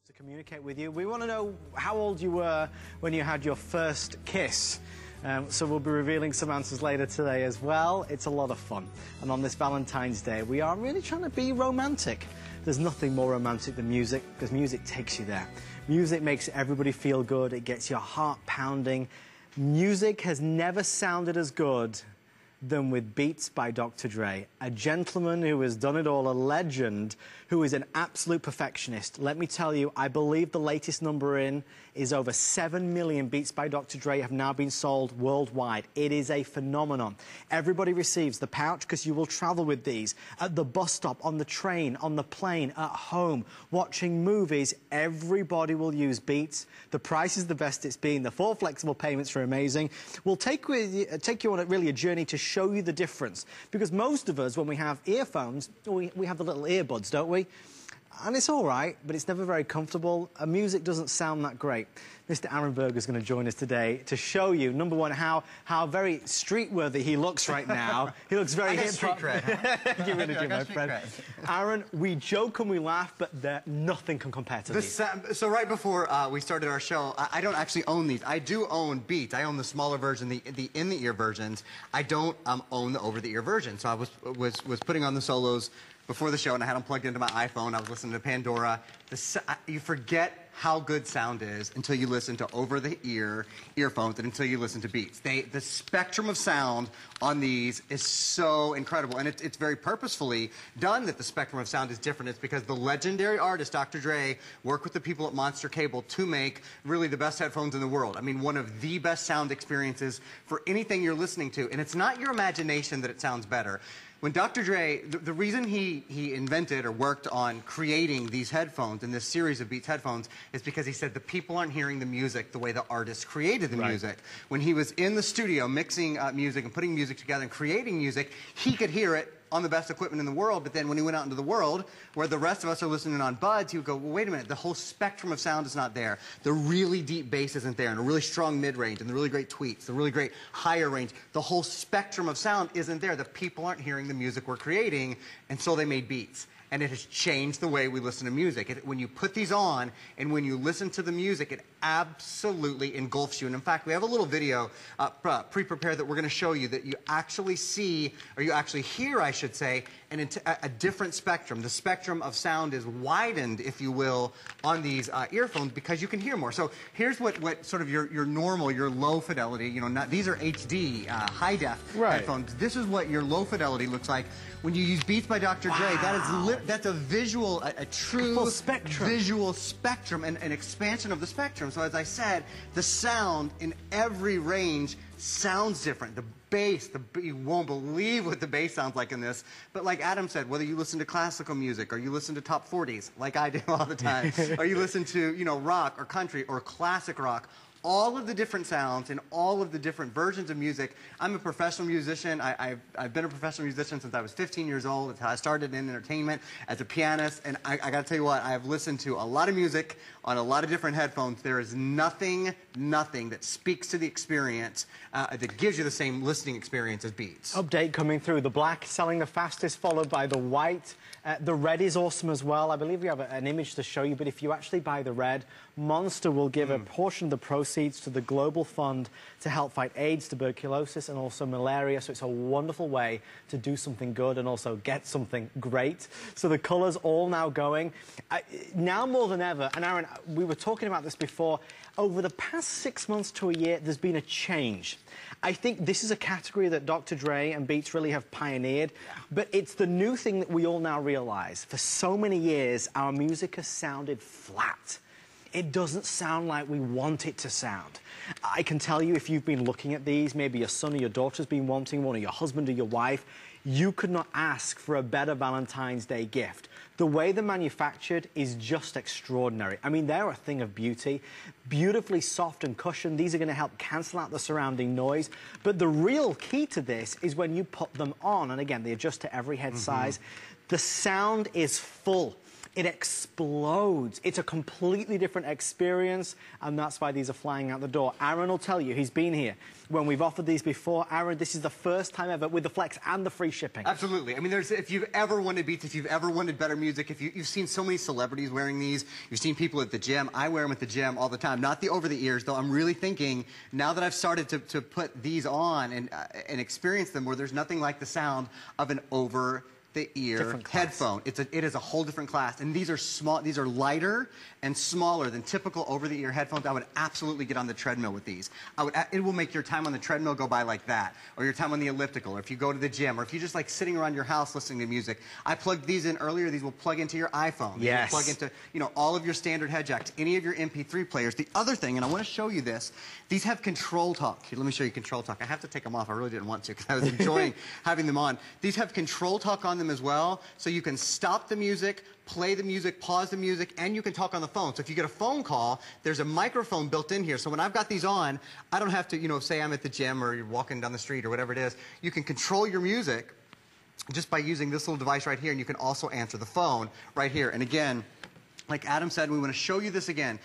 To communicate with you. We want to know how old you were when you had your first kiss. So we'll be revealing some answers later today as well. It's a lot of fun. And on this Valentine's Day, we are really trying to be romantic. There's nothing more romantic than music, because music takes you there. Music makes everybody feel good. It gets your heart pounding. Music has never sounded as good than with Beats by Dr. Dre, a gentleman who has done it all, a legend, who is an absolute perfectionist. Let me tell you, I believe the latest number in is over 7 million Beats by Dr. Dre have now been sold worldwide. It is a phenomenon. Everybody receives the pouch because you will travel with these at the bus stop, on the train, on the plane, at home, watching movies. Everybody will use Beats. The price is the best it's been. The 4 flexible payments are amazing. We'll take you on a journey to show you the difference, because most of us, when we have earphones, we have the little earbuds, don't we? And it's all right, but it's never very comfortable. Music doesn't sound that great. Mr. Aaron Berger is going to join us today to show you, number one, how very street-worthy he looks right now. He looks very hip-hop. You really do, my friend. Aaron, we joke and we laugh, but nothing can compare to these. So right before we started our show, I don't actually own these. I do own Beats. I own the smaller version, the in-the-ear versions. I don't own the over-the-ear version. So I was putting on the solos before the show, and I had them plugged into my iPhone. I was listening to Pandora. You forget how good sound is until you listen to over-the-ear earphones and until you listen to Beats. The spectrum of sound on these is so incredible, and it's very purposefully done that the spectrum of sound is different. It's because the legendary artist, Dr. Dre, worked with the people at Monster Cable to make really the best headphones in the world. I mean, one of the best sound experiences for anything you're listening to, and it's not your imagination that it sounds better. When Dr. Dre, the reason he invented or worked on creating these headphones and this series of Beats headphones is because he said the people aren't hearing the music the way the artist created the music. When he was in the studio mixing music and putting music together and creating music, he could hear it on the best equipment in the world, but then when he went out into the world, where the rest of us are listening on buds, he would go, well, wait a minute, the whole spectrum of sound is not there. The really deep bass isn't there, and a really strong mid-range, and the really great tweets, the really great higher range. The whole spectrum of sound isn't there. The people aren't hearing the music we're creating, and so they made Beats. And it has changed the way we listen to music. When you put these on and when you listen to the music, it absolutely engulfs you. And in fact, we have a little video pre-prepared that we're going to show you that you actually see, or you actually hear, I should say, a different spectrum. The spectrum of sound is widened, if you will, on these earphones because you can hear more. So here's what sort of your normal, your low fidelity, you know, these are HD, high def headphones. This is what your low fidelity looks like when you use Beats by Dr. Dre. That's a visual, a true visual spectrum, and an expansion of the spectrum. So as I said, the sound in every range sounds different. The bass, you won't believe what the bass sounds like in this. But like Adam said, whether you listen to classical music or you listen to top 40s, like I do all the time, or you listen to, you know, rock or country or classic rock, all of the different sounds and all of the different versions of music. I'm a professional musician. I've been a professional musician since I was 15 years old. That's how I started in entertainment as a pianist. And I got to tell you what, I have listened to a lot of music on a lot of different headphones. There is nothing that speaks to the experience that gives you the same listening experience as Beats. Update coming through. The black selling the fastest, followed by the white. The red is awesome as well. I believe we have an image to show you, but if you actually buy the red, Monster will give a portion of the proceeds to the Global Fund to help fight AIDS, tuberculosis, and also malaria. So it's a wonderful way to do something good and also get something great. So the colours all now going. Now more than ever, and Aaron, we were talking about this before, over the past 6 months to a year, there's been a change. I think this is a category that Dr. Dre and Beats really have pioneered, but it's the new thing that we all now realise. For so many years, our music has sounded flat. It doesn't sound like we want it to sound. I can tell you, if you've been looking at these, maybe your son or your daughter's been wanting one, or your husband or your wife, you could not ask for a better Valentine's Day gift. The way they're manufactured is just extraordinary. I mean, they're a thing of beauty. Beautifully soft and cushioned. These are going to help cancel out the surrounding noise. But the real key to this is when you put them on, and again, they adjust to every head size, the sound is full. it explodes. It's a completely different experience, and that's why these are flying out the door. Aaron will tell you, he's been here when we've offered these before. Aaron, this is the first time ever with the Flex and the free shipping. Absolutely. I mean, if you've ever wanted Beats, if you've ever wanted better music, if you've seen so many celebrities wearing these, you've seen people at the gym. I wear them at the gym all the time. Not the over-the-ears, though. I'm really thinking, now that I've started to put these on and experience them, where there's nothing like the sound of an over-the-ear headphone. It is a whole different class. And these are small. These are lighter and smaller than typical over-the-ear headphones. I would absolutely get on the treadmill with these. It will make your time on the treadmill go by like that, or your time on the elliptical, or if you go to the gym, or if you just like sitting around your house listening to music. I plugged these in earlier. These will plug into your iPhone. Yes. These will plug into, you know, all of your standard head jacks, any of your MP3 players. The other thing, and I want to show you this, these have ControlTalk. Here, let me show you ControlTalk. I have to take them off. I really didn't want to because I was enjoying having them on. These have ControlTalk on them as well, so you can stop the music, play the music, pause the music, and you can talk on the phone. So if you get a phone call, there's a microphone built in here. So when I've got these on, I don't have to, you know, say I'm at the gym or you're walking down the street or whatever it is. You can control your music just by using this little device right here, and you can also answer the phone right here. And again, like Adam said, we want to show you this again.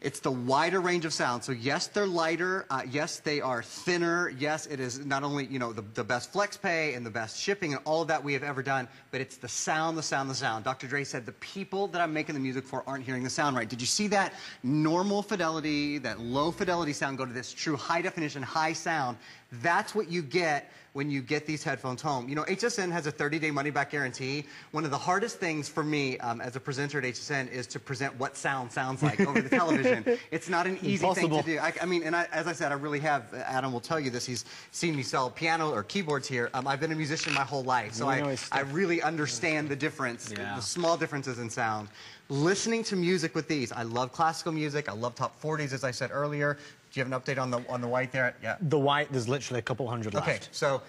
It's the wider range of sound. So yes, they're lighter. Yes, they are thinner. Yes, it is not only, you know, the best flex pay and the best shipping and all of that we have ever done, but it's the sound, the sound, the sound. Dr. Dre said the people that I'm making the music for aren't hearing the sound right. Did you see that normal fidelity, that low fidelity sound go to this true high definition, high sound? That's what you get when you get these headphones home. You know, HSN has a 30-day money-back guarantee. One of the hardest things for me as a presenter at HSN is to present what sound sounds like over the television. It's not an easy thing to do. I mean, and as I said, I really have, Adam will tell you this, he's seen me sell piano or keyboards here. I've been a musician my whole life, so I really understand the difference, the small differences in sound. Listening to music with these, I love classical music, I love top 40s, as I said earlier. Do you have an update on the white there? Yeah. The white, there's literally a couple hundred left. Okay, so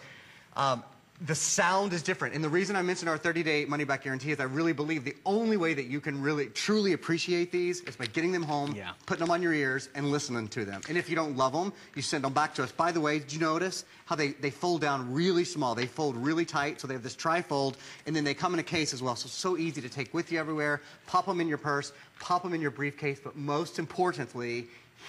the sound is different. And the reason I mentioned our 30-day money-back guarantee is I really believe the only way that you can really, truly appreciate these is by getting them home, putting them on your ears, and listening to them. And if you don't love them, you send them back to us. By the way, did you notice how they fold down really small? They fold really tight, so they have this tri-fold, and then they come in a case as well. So easy to take with you everywhere. Pop them in your purse, pop them in your briefcase, but most importantly,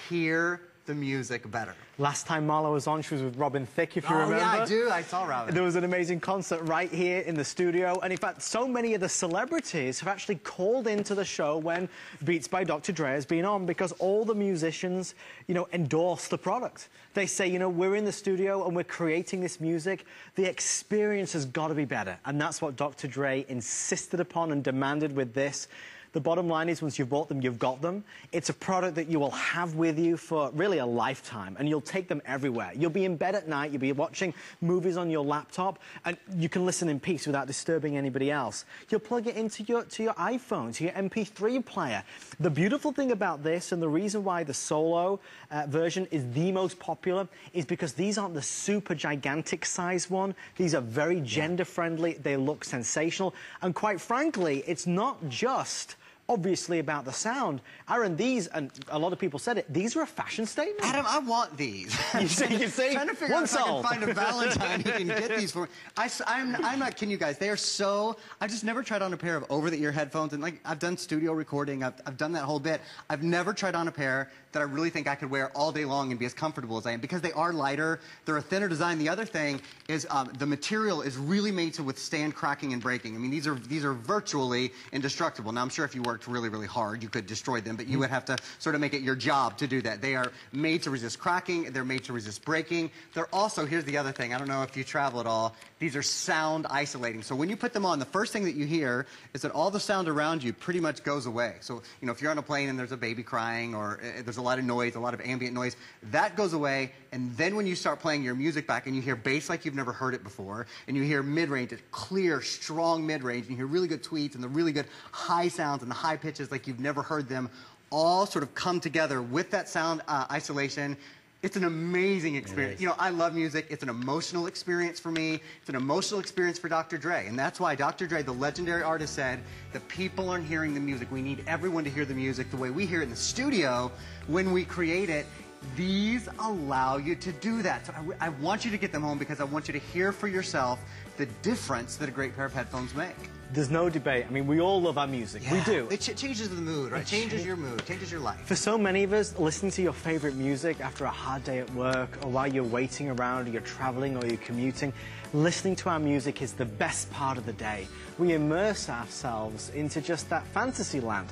hear the music better. Last time Marla was on, she was with Robin Thicke, if you remember. Yeah, I do. I saw Robin. There was an amazing concert right here in the studio. And in fact, so many of the celebrities have actually called into the show when Beats by Dr. Dre has been on, because all the musicians, you know, endorse the product. They say, you know, we're in the studio and we're creating this music. The experience has got to be better. And that's what Dr. Dre insisted upon and demanded with this. The bottom line is, once you've bought them, you've got them. It's a product that you will have with you for really a lifetime, and you'll take them everywhere. You'll be in bed at night, you'll be watching movies on your laptop, and you can listen in peace without disturbing anybody else. You'll plug it into your iPhone, to your MP3 player. The beautiful thing about this, and the reason why the solo version is the most popular, is because these aren't the super gigantic size one. These are very gender-friendly. They look sensational. And quite frankly, it's not just obviously about the sound. Aaron, these, and a lot of people said it, these are a fashion statement. Adam, I want these. You see? Trying to figure out if I can find a Valentine who can get these for me. I'm not kidding you guys. They are so... I've just never tried on a pair of over-the-ear headphones, and like, I've done studio recording, I've done that whole bit. I've never tried on a pair that I really think I could wear all day long and be as comfortable as I am, because they are lighter, they're a thinner design. The other thing is the material is really made to withstand cracking and breaking. I mean, these are virtually indestructible. Now, I'm sure if you worked really, really hard, you could destroy them, but you would have to sort of make it your job to do that. They are made to resist cracking, they're made to resist breaking. They're also, here's the other thing, I don't know if you travel at all, these are sound isolating. So when you put them on, the first thing that you hear is that all the sound around you pretty much goes away. So, you know, if you're on a plane and there's a baby crying, or there's a lot of noise, a lot of ambient noise, that goes away. And then when you start playing your music back and you hear bass like you've never heard it before, and you hear mid-range, it's clear, strong mid-range, and you hear really good tweets and the really good high sounds and the high pitches like you've never heard them, all sort of come together with that sound isolation. It's an amazing experience. You know, I love music. It's an emotional experience for me. It's an emotional experience for Dr. Dre. And that's why Dr. Dre, the legendary artist, said that people aren't hearing the music. We need everyone to hear the music the way we hear it in the studio when we create it. These allow you to do that. So I want you to get them home because I want you to hear for yourself the difference that a great pair of headphones make. There's no debate. I mean, we all love our music. Yeah, we do. It changes the mood, right? It changes your mood, changes your life. For so many of us, listening to your favorite music after a hard day at work, or while you're waiting around, or you're traveling, or you're commuting, listening to our music is the best part of the day. We immerse ourselves into just that fantasy land.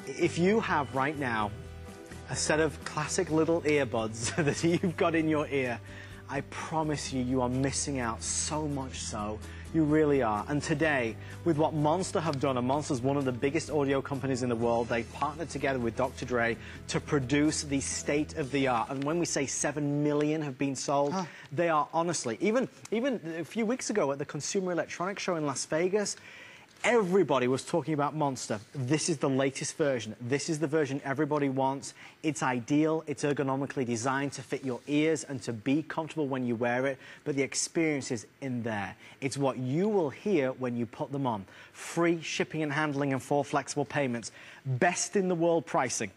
If you have right now a set of classic little earbuds that you've got in your ear, I promise you, you are missing out so much so. You really are. And today, with what Monster have done, and Monster's one of the biggest audio companies in the world, they partnered together with Dr. Dre to produce the state-of-the-art. And when we say 7 million have been sold, they are honestly, even a few weeks ago at the Consumer Electronics Show in Las Vegas, everybody was talking about Monster. This is the latest version. This is the version everybody wants. It's ideal. It's ergonomically designed to fit your ears and to be comfortable when you wear it, but the experience is in there. It's what you will hear when you put them on. Free shipping and handling and 4 flexible payments. Best in the world pricing.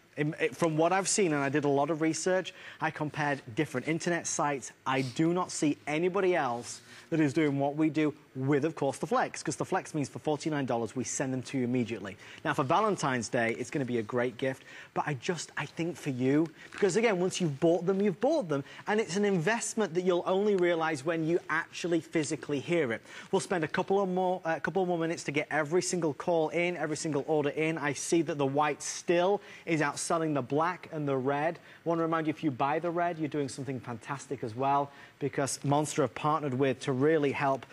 From what I've seen, and I did a lot of research, I compared different internet sites. I do not see anybody else that is doing what we do with, of course, the Flex, because the Flex means for $49, we send them to you immediately. Now, for Valentine's Day, it's going to be a great gift, but I think for you, because again, once you've bought them, and it's an investment that you'll only realize when you actually physically hear it. We'll spend a couple more minutes to get every single call in, every single order in. I see that the white still is outselling the black and the red. I want to remind you, if you buy the red, you're doing something fantastic as well, because Monster have partnered with to really help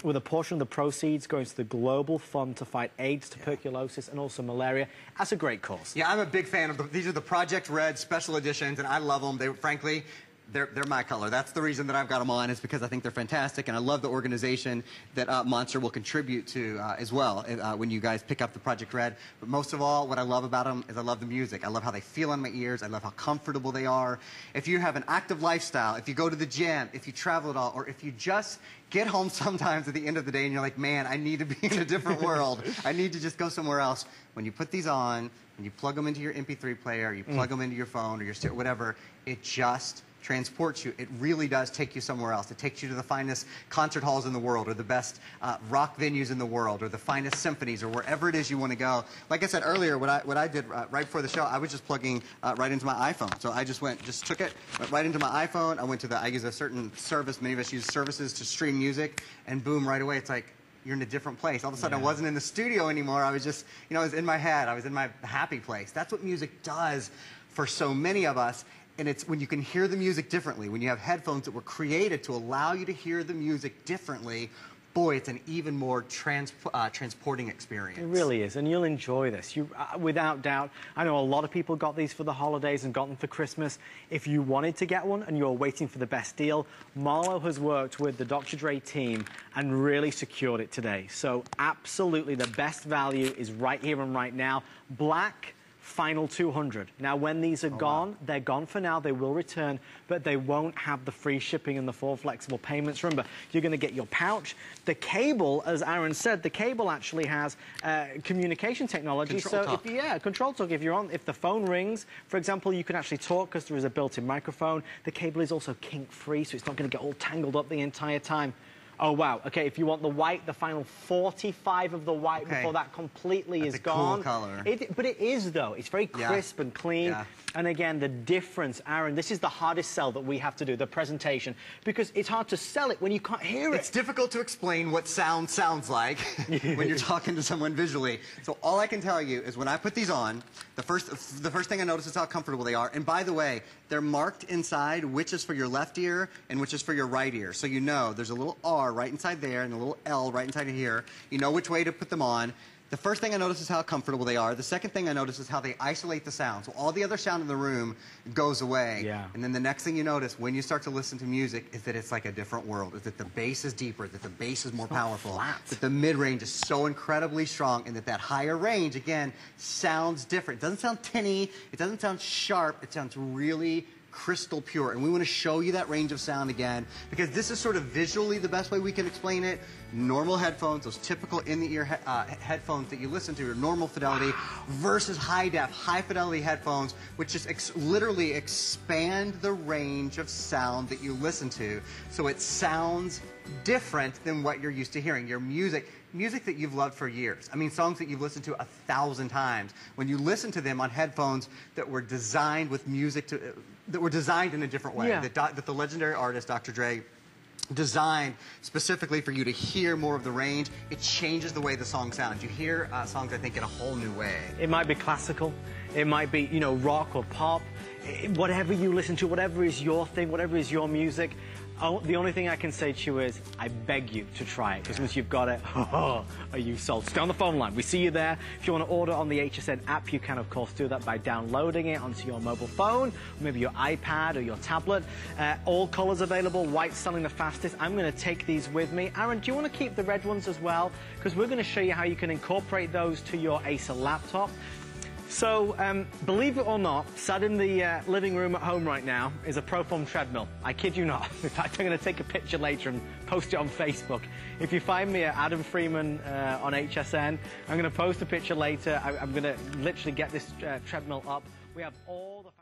with a portion of the proceeds going to the global fund to fight AIDS, tuberculosis, and also malaria. That's a great cause. Yeah, I'm a big fan of these are the Project Red special editions, and I love them. They, frankly, they're my color. That's the reason that I've got them on, is because I think they're fantastic, and I love the organization that Monster will contribute to as well when you guys pick up the Project Red. But most of all, what I love about them is I love the music. I love how they feel on my ears. I love how comfortable they are. If you have an active lifestyle, if you go to the gym, if you travel at all, or if you just get home sometimes at the end of the day and you're like, man, I need to be in a different world. I need to just go somewhere else. When you put these on and you plug them into your MP3 player, you plug them into your phone or your stereo, whatever, it just transports you. It really does take you somewhere else. It takes you to the finest concert halls in the world, or the best rock venues in the world, or the finest symphonies, or wherever it is you want to go. Like I said earlier, what I did right before the show, I was just plugging right into my iPhone. So I just took it, went right into my iPhone. I use a certain service. Many of us use services to stream music, and boom, right away, it's like, you're in a different place. All of a sudden, I wasn't in the studio anymore. I was just, I was in my head. I was in my happy place. That's what music does for so many of us. And it's when you can hear the music differently, when you have headphones that were created to allow you to hear the music differently, boy, it's an even more transporting experience. It really is, and you'll enjoy this. Without doubt, I know a lot of people got these for the holidays and got them for Christmas. If you wanted to get one and you're waiting for the best deal, Marlo has worked with the Dr. Dre team and really secured it today. So absolutely the best value is right here and right now. Black, final 200. Now, when these are gone, they're gone for now. They will return, but they won't have the free shipping and the 4 flexible payments. Remember, you're going to get your pouch. The cable, as Aaron said, the cable actually has communication technology. ControlTalk. If the phone rings, for example, you can actually talk because there is a built-in microphone. The cable is also kink-free, so it's not going to get all tangled up the entire time. Oh, wow. Okay, if you want the white, the final 45 of the white before that completely is gone. Cool color. But it is, though. It's very crisp and clean. Yeah. And again, the difference, Aaron, this is the hardest sell that we have to do, the presentation, because it's hard to sell it when you can't hear it. It's difficult to explain what sound sounds like when you're talking to someone visually. So all I can tell you is when I put these on, the first thing I notice is how comfortable they are. And by the way, they're marked inside which is for your left ear and which is for your right ear. So you know there's a little R right inside there and a little L right inside of here. You know which way to put them on. The first thing I notice is how comfortable they are. The second thing I notice is how they isolate the sound. So all the other sound in the room goes away. Yeah. And then the next thing you notice when you start to listen to music is that it's like a different world. Is that the bass is deeper, that the bass is more powerful, that the mid-range is so incredibly strong, and that higher range, again, sounds different. It doesn't sound tinny. It doesn't sound sharp. It sounds really crystal pure. And we want to show you that range of sound again, because this is sort of visually the best way we can explain it. Normal headphones, those typical in-the-ear headphones that you listen to, your normal fidelity, versus high-def, high-fidelity headphones, which just literally expand the range of sound that you listen to, so it sounds different than what you're used to hearing. Your music that you've loved for years. I mean, songs that you've listened to 1,000 times. When you listen to them on headphones that were designed with music that were designed in a different way, that the legendary artist Dr. Dre designed specifically for you to hear more of the range, it changes the way the song sounds. You hear songs, I think, in a whole new way. It might be classical, it might be, you know, rock or pop, whatever you listen to, whatever is your thing, whatever is your music. The only thing I can say to you is, I beg you to try it, because once you've got it, are you sold? Stay on the phone line. We see you there. If you want to order on the HSN app, you can, of course, do that by downloading it onto your mobile phone, maybe your iPad or your tablet. All colors available, white selling the fastest. I'm going to take these with me. Aaron, do you want to keep the red ones as well? Because we're going to show you how you can incorporate those to your Acer laptop. So, believe it or not, sat in the living room at home right now is a Proform treadmill. I kid you not. In fact, I'm going to take a picture later and post it on Facebook. If you find me at Adam Freeman on HSN, I'm going to post a picture later. I'm going to literally get this treadmill up. We have all the